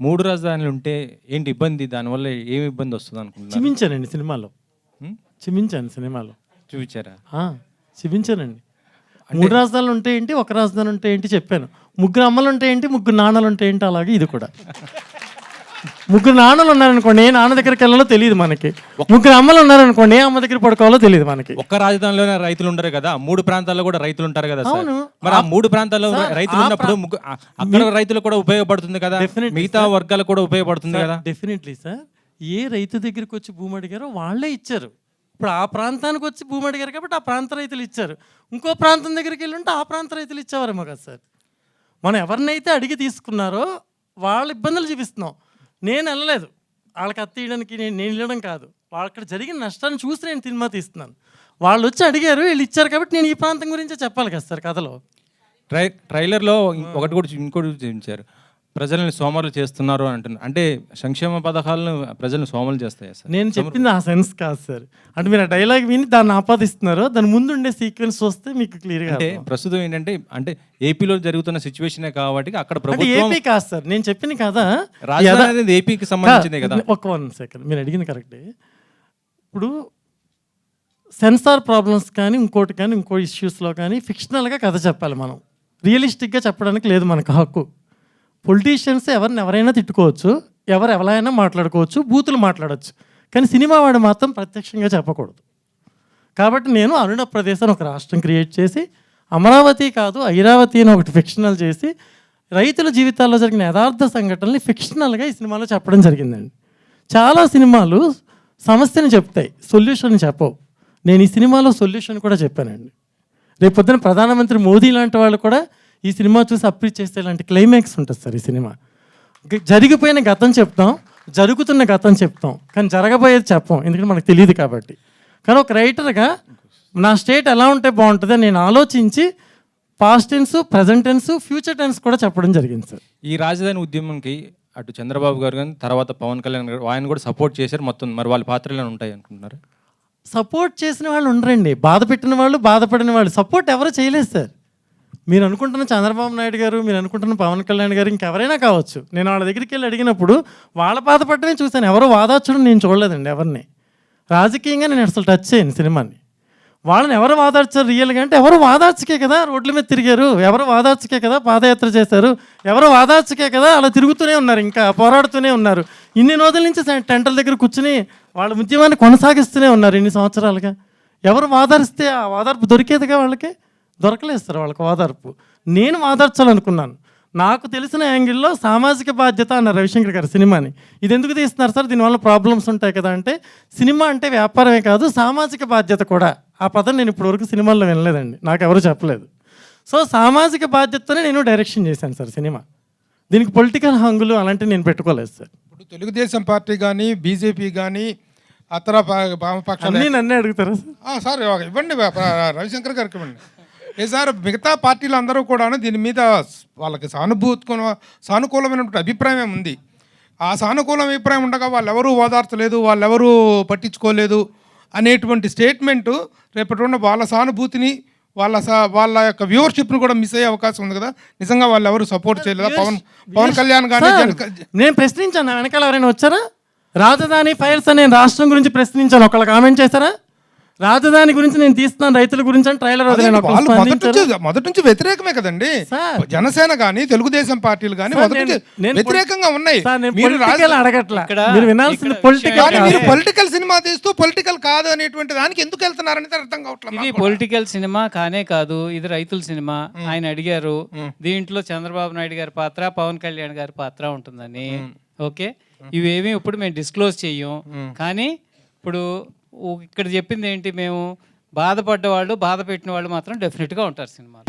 3 రాజధానులు ఉంటే ఏంటి ఇబ్బంది? దానివల్ల ఏమి ఇబ్బంది వస్తుంది అనుకుంటున్నారు? చూపించానండి సినిమాలో. చూపించాను సినిమాలో. చూపించారా? చూపించానండి. 3 రాజధానులు ఉంటే ఏంటి, ఒక రాజధాని ఉంటే ఏంటి చెప్పాను. 3 అమ్మలు ఉంటే ఏంటి, 3 నాన్నలు ఉంటే ఏంటి, అలాగే ఇది కూడా. 3 నాన్నలు ఉన్నారనుకోండి, ఏ నాన్న దగ్గరికి వెళ్ళాలో తెలియదు మనకి. 3 అమ్మలు ఉన్నారనుకోండి, ఏ అమ్మ దగ్గర పడుకోవాలో తెలియదు మనకి. ఒక్క రాజధానిలోనే రైతులు ఉంటారు కదా, 3 ప్రాంతాల్లో కూడా రైతులు ఉంటారు కదా సార్. అవును. మరి ఆ 3 ప్రాంతాల్లో రైతులు ఉన్నప్పుడు అక్కడ రైతులు కూడా ఉపయోగపడుతుంది కదా, మిగతా వర్గాలకు కూడా ఉపయోగపడుతుంది కదా. Definitely sir. ఏ రైతు దగ్గరికి వచ్చి భూమి అడిగారో వాళ్ళే ఇచ్చారు. ఇప్పుడు ఆ ప్రాంతానికి వచ్చి భూమి అడిగారు కాబట్టి ఆ ప్రాంత రైతులు ఇచ్చారు. ఇంకో ప్రాంతం దగ్గరికి వెళ్ళి ఉంటే ఆ ప్రాంత రైతులు ఇచ్చేవారేమో కదా సార్. మనం ఎవరినైతే అడిగి తీసుకున్నారో వాళ్ళ ఇబ్బందులు చూపిస్తున్నాం. నేను వెళ్ళలేదు వాళ్ళకి అత్తీయడానికి, నేను వెళ్ళడం కాదు. అక్కడ జరిగిన నష్టాన్ని చూసి నేను సినిమా తీస్తున్నాను. వాళ్ళు వచ్చి అడిగారు, వీళ్ళు ఇచ్చారు కాబట్టి నేను ఈ ప్రాంతం గురించే చెప్పాలి కదా సార్ కథలో. ట్రైలర్లో ఇంకోటి చూపించారు, ప్రజల్ని సోమరులు చేస్తున్నారు అని అంటున్నారు. అంటే సంక్షేమ పథకాలను ప్రజల్ని సోమరులు చేస్తాయా సార్? నేను చెప్పింది ఆ సెన్స్ కాదు సార్. అంటే మీరు ఆ డైలాగ్ విని దాన్ని ఆపాదిస్తున్నారు. దాని ముందు ఉండే సీక్వెన్స్ వస్తే మీకు క్లియర్గా. అంటే ప్రస్తుతం ఏంటంటే అంటే ఏపీలో జరుగుతున్న సిచ్యువేషనే కాబట్టి అక్కడ ప్రభుత్వం ఏపీ కాదు సార్. నేను చెప్పింది కదా, రాజధాని అనేది ఏపీకి సంబంధించిందే కదా. ఒక 1 సెకండ్, మీరు అడిగింది కరెక్టే. ఇప్పుడు సెన్సార్ ప్రాబ్లమ్స్ కానీ ఇంకోటి కానీ ఇంకో ఇష్యూస్లో కానీ ఫిక్షనల్గా కథ చెప్పాలి మనం. రియలిస్టిక్గా చెప్పడానికి లేదు మనకు హక్కు. పొలిటీషియన్స్ ఎవరైనా తిట్టుకోవచ్చు, ఎవరైనా మాట్లాడుకోవచ్చు, బూతులు మాట్లాడవచ్చు, కానీ సినిమా వాడు మాత్రం ప్రత్యక్షంగా చెప్పకూడదు. కాబట్టి నేను అరుణ ప్రదేశ్ అని ఒక రాష్ట్రం క్రియేట్ చేసి, అమరావతి కాదు ఐరావతి అని ఒకటి ఫిక్షనల్ చేసి, రైతుల జీవితాల్లో జరిగిన యథార్థ సంఘటనల్ని ఫిక్షనల్గా ఈ సినిమాలో చెప్పడం జరిగిందండి. చాలా సినిమాలు సమస్యను చెప్తాయి, సొల్యూషన్ చెప్పవు. నేను ఈ సినిమాలో సొల్యూషన్ కూడా చెప్పానండి. రేపు పొద్దున ప్రధానమంత్రి మోదీ లాంటి వాళ్ళు కూడా ఈ సినిమా చూసి అప్రీచ్ చేస్తే ఇలాంటి క్లైమాక్స్ ఉంటుంది సార్. ఈ సినిమా జరిగిపోయిన గతం చెప్తాం, జరుగుతున్న గతం చెప్తాం, కానీ జరగబోయేది చెప్పాం, ఎందుకంటే మనకు తెలియదు కాబట్టి. కానీ ఒక రైటర్గా నా స్టేట్ ఎలా ఉంటే బాగుంటుంది నేను ఆలోచించి past tense, present tense, future tense కూడా చెప్పడం జరిగింది సార్. ఈ రాజధాని ఉద్యమంకి అటు చంద్రబాబు గారు కానీ తర్వాత పవన్ కళ్యాణ్ గారు ఆయన కూడా సపోర్ట్ చేశారు. మొత్తం మరి వాళ్ళ పాత్రలు ఉంటాయి అనుకుంటున్నారు? సపోర్ట్ చేసిన వాళ్ళు ఉండరండి, బాధ పెట్టిన వాళ్ళు, బాధపడిన వాళ్ళు. సపోర్ట్ ఎవరు చేయలేదు సార్. మీరు అనుకుంటున్న చంద్రబాబు నాయుడు గారు, మీరు అనుకుంటున్న పవన్ కళ్యాణ్ గారు, ఇంకెవరైనా కావచ్చు. నేను వాళ్ళ దగ్గరికి వెళ్ళి అడిగినప్పుడు వాళ్ళ బాధపడమే చూశాను, ఎవరు వాదార్చడం నేను చూడలేదండి ఎవరిని. రాజకీయంగా నేను అసలు టచ్ చేయను సినిమాని. వాళ్ళని ఎవరు వాదార్చారు రియల్గా అంటే, ఎవరు వాదార్చకే కదా రోడ్ల మీద తిరిగారు, ఎవరు వాదార్చకే కదా పాదయాత్ర చేశారు, ఎవరు వాదార్చకే కదా అలా తిరుగుతూనే ఉన్నారు, ఇంకా పోరాడుతూనే ఉన్నారు. ఇన్ని రోజుల నుంచి టెంటల దగ్గర కూర్చుని వాళ్ళ ఉద్యమాన్ని కొనసాగిస్తూనే ఉన్నారు ఇన్ని సంవత్సరాలుగా. ఎవరు వాదారిస్తే ఆ వాదార్పు దొరికేదిగా వాళ్ళకి? దొరకలేదు సార్ వాళ్ళకి వాదార్పు. నేను వాదార్చాలనుకున్నాను. నాకు తెలిసిన యాంగిల్లో సామాజిక బాధ్యత అన్న రవిశంకర్ గారు సినిమాని. ఇది ఎందుకు తీస్తున్నారు సార్, దీనివల్ల ప్రాబ్లమ్స్ ఉంటాయి కదా అంటే, సినిమా అంటే వ్యాపారమే కాదు సామాజిక బాధ్యత కూడా. ఆ పదం నేను ఇప్పటివరకు సినిమాల్లో వినలేదండి, నాకు ఎవరు చెప్పలేదు. సో సామాజిక బాధ్యతతోనే నేను డైరెక్షన్ చేశాను సార్ సినిమా. దీనికి పొలిటికల్ హంగులు అలాంటివి నేను పెట్టుకోలేదు సార్. ఇప్పుడు తెలుగుదేశం పార్టీ కానీ బీజేపీ కానీ అతర అన్నీ నన్నే అడుగుతారా సార్? ఇవ్వండి, రవిశంకర్ గారికి ఇవ్వండి. సార్ మిగతా పార్టీలు అందరూ కూడా దీని మీద వాళ్ళకి సానుకూలమైనటువంటి అభిప్రాయం ఉంది. ఆ సానుకూల అభిప్రాయం ఉండగా వాళ్ళెవరూ ఓదార్చలేదు, వాళ్ళెవరూ పట్టించుకోలేదు అనేటువంటి స్టేట్మెంటు రేపటి ఉన్న వాళ్ళ సానుభూతిని, వాళ్ళ యొక్క వ్యూవర్షిప్ను కూడా మిస్ అయ్యే అవకాశం ఉంది కదా. నిజంగా వాళ్ళు ఎవరు సపోర్ట్ చేయలేదా? పవన్ కళ్యాణ్ కానీ నేను ప్రశ్నించాను, వెనకాల ఎవరైనా వచ్చారా? రాజధాని ఫైల్స్ అనే రాష్ట్రం గురించి ప్రశ్నించాను, ఒకళ్ళు కామెంట్ చేశారా? రాజధాని గురించి నేను తీస్తున్నాను రైతుల గురించి అని ట్రైలర్ మొదటి నుంచి వ్యతిరేకమే కదండి. జనసేన కానీ తెలుగుదేశం పార్టీలు కానీ వ్యతిరేకంగా ఉన్నాయి. పొలిటికల్ సినిమా తీస్తూ పొలిటికల్ కాదు అనేటువంటి దానికి ఎందుకు వెళ్తున్నారనేది అర్థం కావట్లేదు. ఇది పొలిటికల్ సినిమా కానే కాదు, ఇది రైతుల సినిమా. ఆయన అడిగారు దీంట్లో చంద్రబాబు నాయుడు గారి పాత్ర, పవన్ కళ్యాణ్ గారి పాత్ర ఉంటుందని. ఓకే, ఇవేమీ ఇప్పుడు మేము డిస్క్లోజ్ చెయ్యం. కానీ ఇప్పుడు ఇక్కడ చెప్పింది ఏంటి, మేము బాధపడ్డ వాళ్ళు, బాధ పెట్టిన వాళ్ళు మాత్రం డెఫినెట్గా ఉంటారు సినిమాలో.